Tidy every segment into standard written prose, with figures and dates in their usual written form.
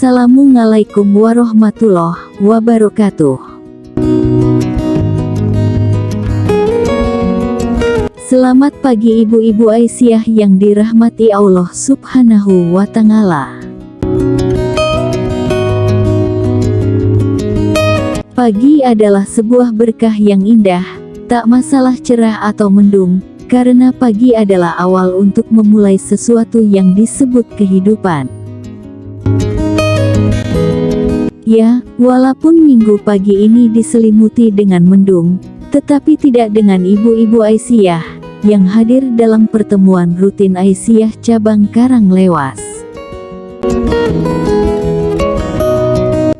Assalamualaikum warahmatullahi wabarakatuh. Selamat pagi ibu-ibu Aisyah yang dirahmati Allah Subhanahu wa Ta'ala. Pagi adalah sebuah berkah yang indah, tak masalah cerah atau mendung, karena pagi adalah awal untuk memulai sesuatu yang disebut kehidupan. Ya, walaupun minggu pagi ini diselimuti dengan mendung, tetapi tidak dengan ibu-ibu Aisyah yang hadir dalam pertemuan rutin Aisyah cabang Karanglewas.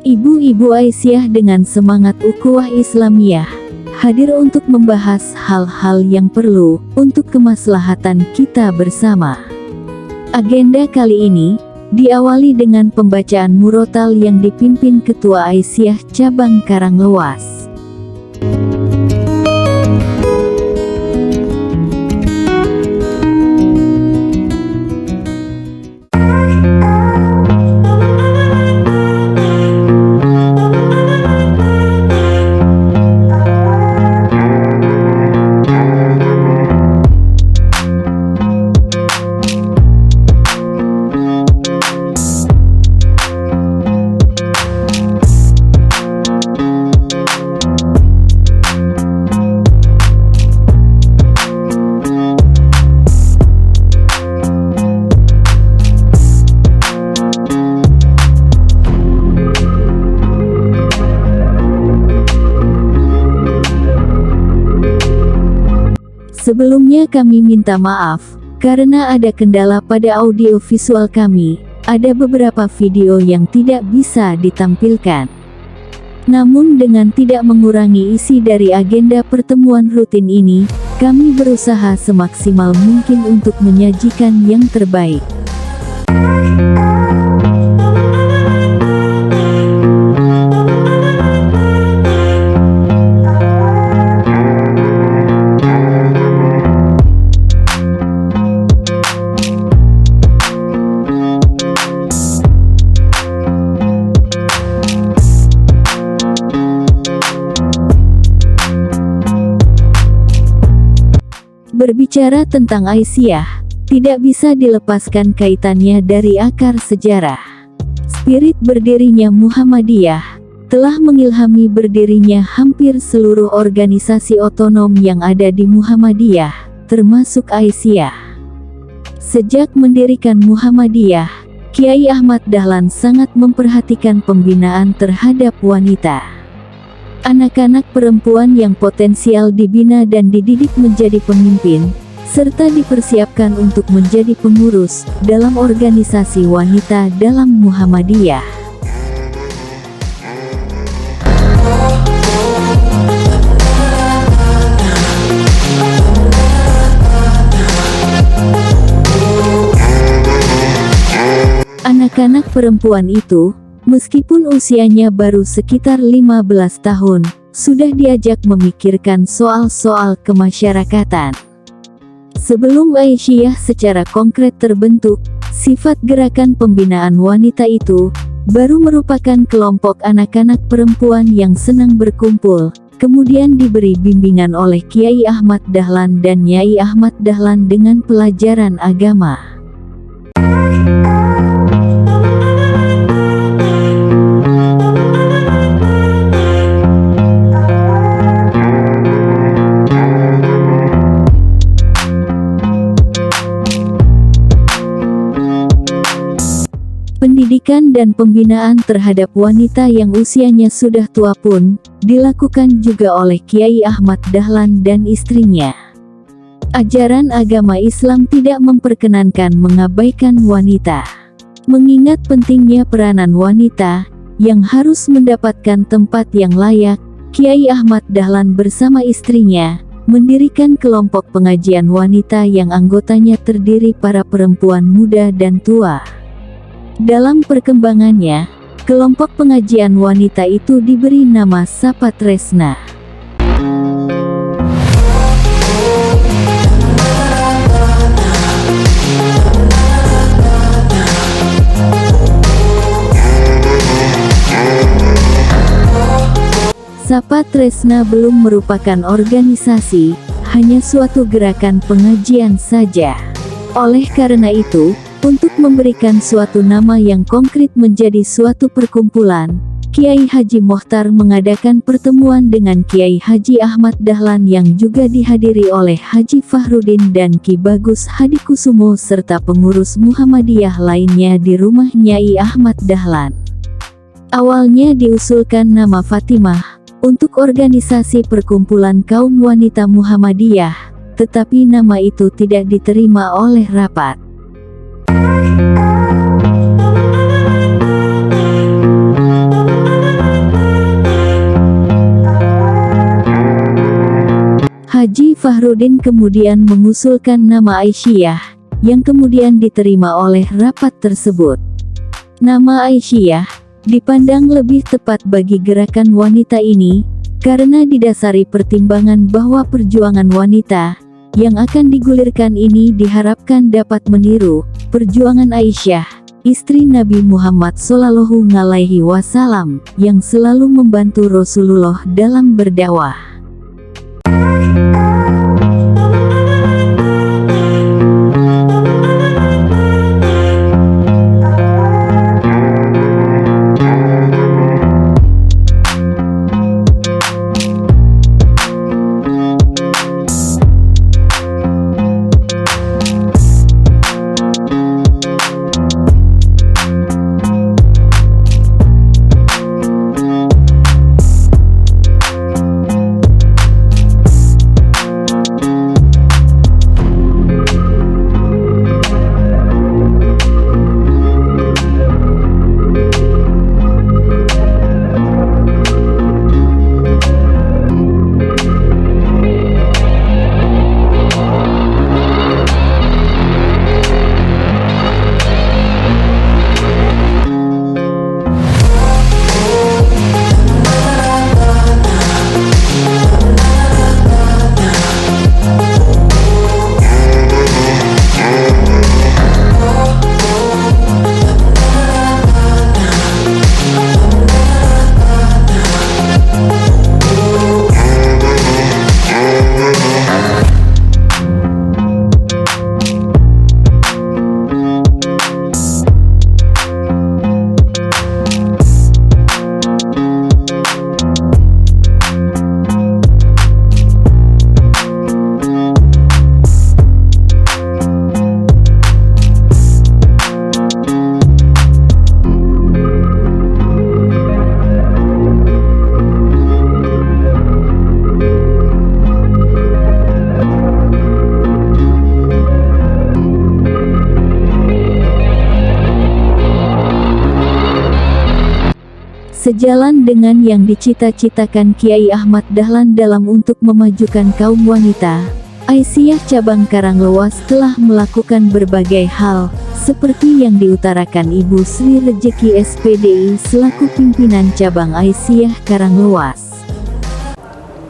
Ibu-ibu Aisyah dengan semangat ukhuwah Islamiyah hadir untuk membahas hal-hal yang perlu untuk kemaslahatan kita bersama. Agenda kali ini diawali dengan pembacaan murotal yang dipimpin Ketua Aisyah cabang Karanglewas. Sebelumnya kami minta maaf, karena ada kendala pada audio visual kami, ada beberapa video yang tidak bisa ditampilkan. Namun dengan tidak mengurangi isi dari agenda pertemuan rutin ini, kami berusaha semaksimal mungkin untuk menyajikan yang terbaik. Berbicara tentang Aisyah, tidak bisa dilepaskan kaitannya dari akar sejarah. Spirit berdirinya Muhammadiyah telah mengilhami berdirinya hampir seluruh organisasi otonom yang ada di Muhammadiyah, termasuk Aisyah. Sejak mendirikan Muhammadiyah, Kiai Ahmad Dahlan sangat memperhatikan pembinaan terhadap wanita. Anak-anak perempuan yang potensial dibina dan dididik menjadi pemimpin, serta dipersiapkan untuk menjadi pengurus dalam organisasi wanita dalam Muhammadiyah. Anak-anak perempuan itu, meskipun usianya baru sekitar 15 tahun, sudah diajak memikirkan soal-soal kemasyarakatan. Sebelum Aisyah secara konkret terbentuk, sifat gerakan pembinaan wanita itu baru merupakan kelompok anak-anak perempuan yang senang berkumpul, kemudian diberi bimbingan oleh Kiai Ahmad Dahlan dan Nyai Ahmad Dahlan dengan pelajaran agama. Pendidikan dan pembinaan terhadap wanita yang usianya sudah tua pun dilakukan juga oleh Kiai Ahmad Dahlan dan istrinya. Ajaran agama Islam tidak memperkenankan mengabaikan wanita. Mengingat pentingnya peranan wanita yang harus mendapatkan tempat yang layak, Kiai Ahmad Dahlan bersama istrinya mendirikan kelompok pengajian wanita yang anggotanya terdiri para perempuan muda dan tua. Dalam perkembangannya, kelompok pengajian wanita itu diberi nama Sapatresna. Tresna belum merupakan organisasi, hanya suatu gerakan pengajian saja. Oleh karena itu, untuk memberikan suatu nama yang konkret menjadi suatu perkumpulan, Kiai Haji Mokhtar mengadakan pertemuan dengan Kiai Haji Ahmad Dahlan yang juga dihadiri oleh Haji Fahrudin dan Ki Bagus Hadikusumo serta pengurus Muhammadiyah lainnya di rumah Nyai Ahmad Dahlan. Awalnya diusulkan nama Fatimah untuk organisasi perkumpulan kaum wanita Muhammadiyah, tetapi nama itu tidak diterima oleh rapat. Haji Fahrudin kemudian mengusulkan nama Aisyah, yang kemudian diterima oleh rapat tersebut. Nama Aisyah dipandang lebih tepat bagi gerakan wanita ini, karena didasari pertimbangan bahwa perjuangan wanita yang akan digulirkan ini diharapkan dapat meniru perjuangan Aisyah, istri Nabi Muhammad Shallallahu Alaihi Wasallam, yang selalu membantu Rasulullah dalam berdakwah. Sejalan dengan yang dicita-citakan Kiai Ahmad Dahlan dalam untuk memajukan kaum wanita, Aisyah Cabang Karanglewas telah melakukan berbagai hal, seperti yang diutarakan Ibu Sri Rejeki SPDI selaku pimpinan cabang Aisyah Karanglewas.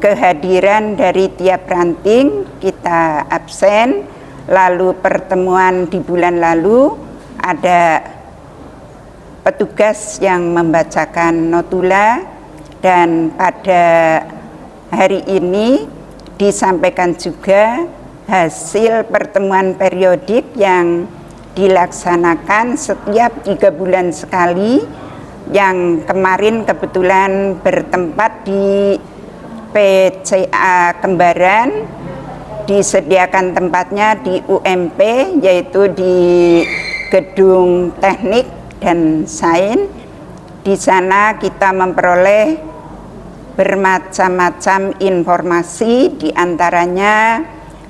Kehadiran dari tiap ranting kita absen, lalu pertemuan di bulan lalu ada petugas yang membacakan notula, dan pada hari ini disampaikan juga hasil pertemuan periodik yang dilaksanakan setiap 3 bulan sekali, yang kemarin kebetulan bertempat di PCA Kembaran, disediakan tempatnya di UMP, yaitu di Gedung Teknik dan Sains. Di sana kita memperoleh bermacam-macam informasi, diantaranya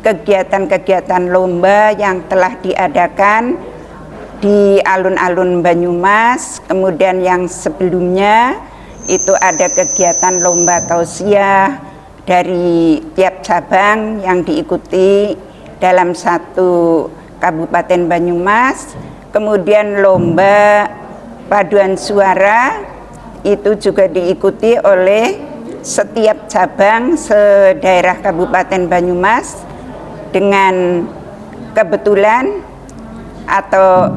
kegiatan-kegiatan lomba yang telah diadakan di alun-alun Banyumas, kemudian yang sebelumnya itu ada kegiatan lomba tausiah dari tiap cabang yang diikuti dalam satu Kabupaten Banyumas. Kemudian lomba paduan suara itu juga diikuti oleh setiap cabang se-daerah Kabupaten Banyumas, dengan kebetulan atau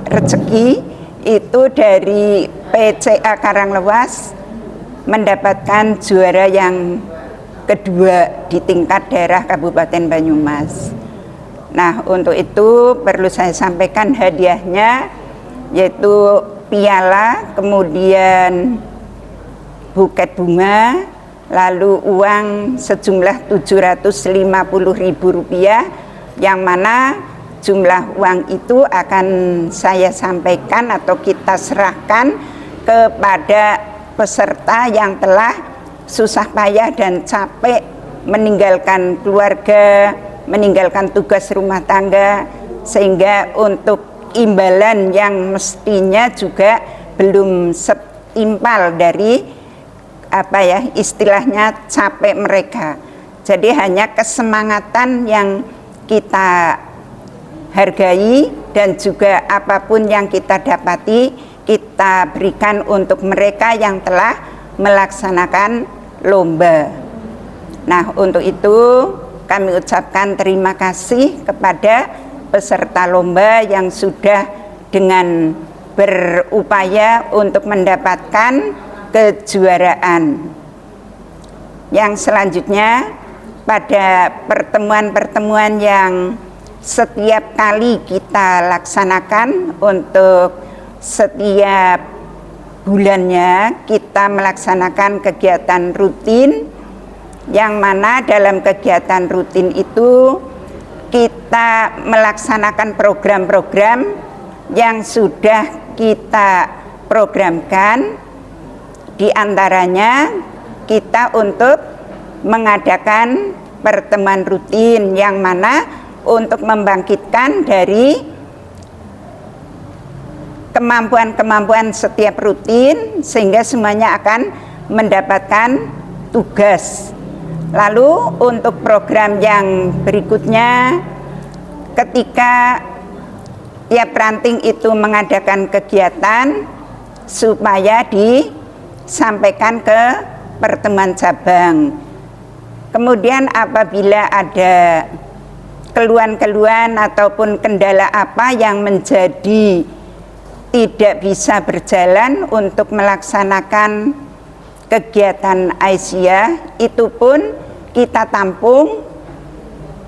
rezeki itu dari PCA Karanglewas mendapatkan juara yang kedua di tingkat daerah Kabupaten Banyumas. Nah, untuk itu perlu saya sampaikan hadiahnya, yaitu piala, kemudian buket bunga, lalu uang sejumlah Rp750.000, yang mana jumlah uang itu akan saya sampaikan atau kita serahkan kepada peserta yang telah susah payah dan capek meninggalkan keluarga, meninggalkan tugas rumah tangga, sehingga untuk imbalan yang mestinya juga belum setimpal dari istilahnya capek mereka. Jadi hanya kesemangatan yang kita hargai, dan juga apapun yang kita dapati kita berikan untuk mereka yang telah melaksanakan lomba. Nah, untuk itu kami ucapkan terima kasih kepada peserta lomba yang sudah dengan berupaya untuk mendapatkan kejuaraan. Yang selanjutnya, pada pertemuan-pertemuan yang setiap kali kita laksanakan, untuk setiap bulannya kita melaksanakan kegiatan rutin, yang mana dalam kegiatan rutin itu kita melaksanakan program-program yang sudah kita programkan. Di antaranya kita untuk mengadakan pertemuan rutin, yang mana untuk membangkitkan dari kemampuan-kemampuan setiap rutin, sehingga semuanya akan mendapatkan tugas. Lalu untuk program yang berikutnya, ketika tiap ranting itu mengadakan kegiatan, supaya disampaikan ke pertemuan cabang. Kemudian apabila ada keluhan-keluhan ataupun kendala apa yang menjadi tidak bisa berjalan untuk melaksanakan kegiatan Aisyah, itu pun kita tampung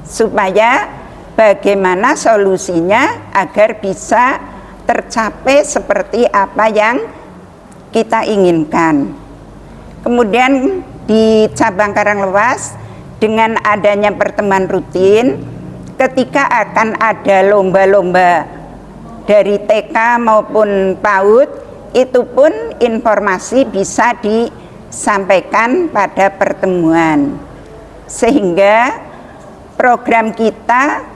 supaya bagaimana solusinya agar bisa tercapai seperti apa yang kita inginkan. Kemudian di cabang Karanglewas, dengan adanya pertemuan rutin, ketika akan ada lomba-lomba dari TK maupun PAUD, itu pun informasi bisa disampaikan pada pertemuan, sehingga program kita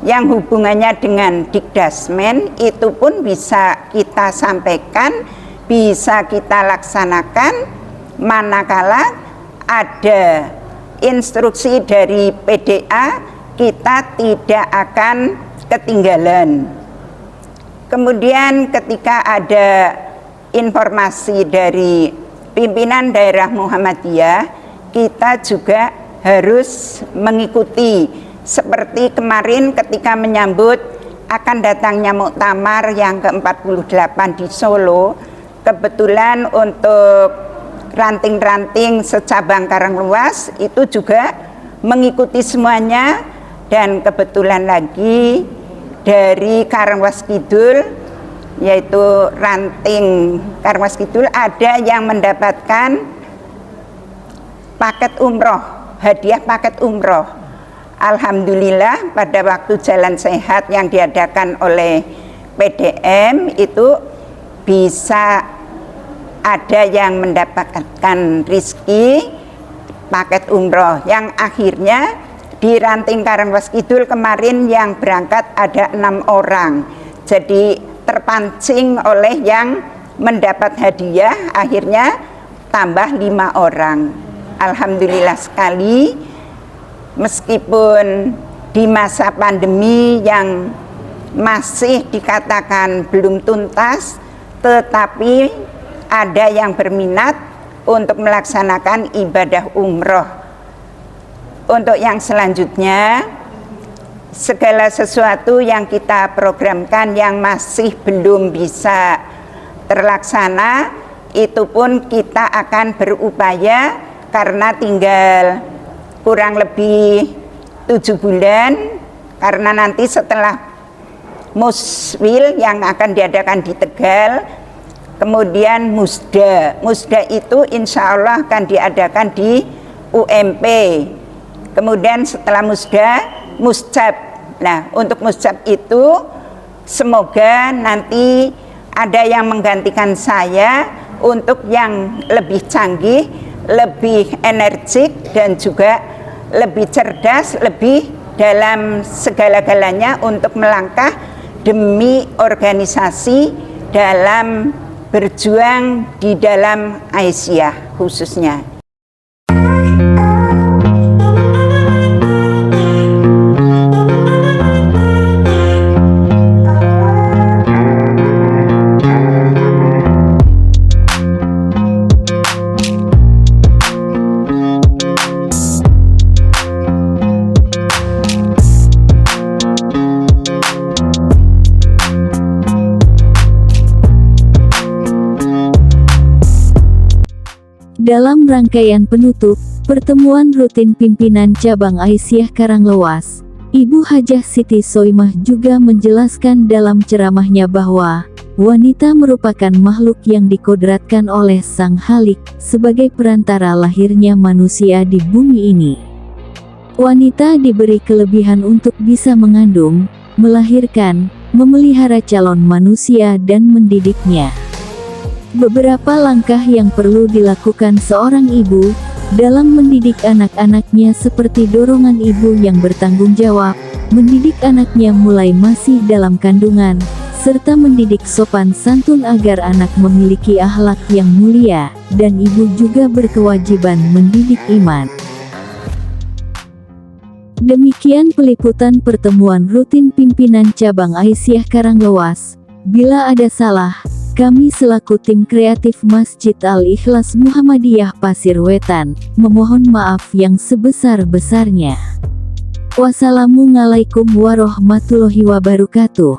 yang hubungannya dengan Dikdasmen itu pun bisa kita sampaikan, bisa kita laksanakan manakala ada instruksi dari PDA, kita tidak akan ketinggalan. Kemudian ketika ada informasi dari pimpinan daerah Muhammadiyah, kita juga harus mengikuti, seperti kemarin ketika menyambut akan datangnya muktamar yang ke-48 di Solo. Kebetulan untuk ranting-ranting secabang Karanglewas itu juga mengikuti semuanya, dan kebetulan lagi dari Karanglewas Kidul, yaitu ranting Karanglewas Kidul, ada yang mendapatkan paket umroh, hadiah paket umroh. Alhamdulillah pada waktu jalan sehat yang diadakan oleh PDM itu bisa ada yang mendapatkan rezeki paket umroh, yang akhirnya di ranting Karanglewas Kidul kemarin yang berangkat ada 6 orang. Jadi terpancing oleh yang mendapat hadiah, akhirnya tambah 5 orang. Alhamdulillah sekali, meskipun di masa pandemi yang masih dikatakan belum tuntas, tetapi ada yang berminat untuk melaksanakan ibadah umroh. Untuk yang selanjutnya, segala sesuatu yang kita programkan yang masih belum bisa terlaksana, itu pun kita akan berupaya karena tinggal kurang lebih 7 bulan, karena nanti setelah Muswil yang akan diadakan di Tegal, kemudian Musda itu insya Allah akan diadakan di UMP, kemudian setelah Musda, Muscab. Nah, untuk Muscab itu semoga nanti ada yang menggantikan saya untuk yang lebih canggih, lebih energik, dan juga lebih cerdas, lebih dalam segala-galanya untuk melangkah demi organisasi dalam berjuang di dalam Aisyah khususnya. Dalam rangkaian penutup pertemuan rutin pimpinan cabang Aisyah Karanglewas, Ibu Hajah Siti Soimah juga menjelaskan dalam ceramahnya bahwa wanita merupakan makhluk yang dikodratkan oleh Sang Khalik sebagai perantara lahirnya manusia di bumi ini. Wanita diberi kelebihan untuk bisa mengandung, melahirkan, memelihara calon manusia dan mendidiknya. Beberapa langkah yang perlu dilakukan seorang ibu dalam mendidik anak-anaknya seperti dorongan ibu yang bertanggung jawab, mendidik anaknya mulai masih dalam kandungan, serta mendidik sopan santun agar anak memiliki akhlak yang mulia, dan ibu juga berkewajiban mendidik iman. Demikian peliputan pertemuan rutin pimpinan cabang Aisyah Karanglewas. Bila ada salah, kami selaku tim kreatif Masjid Al-Ikhlas Muhammadiyah Pasir Wetan, memohon maaf yang sebesar-besarnya. Wassalamualaikum warahmatullahi wabarakatuh.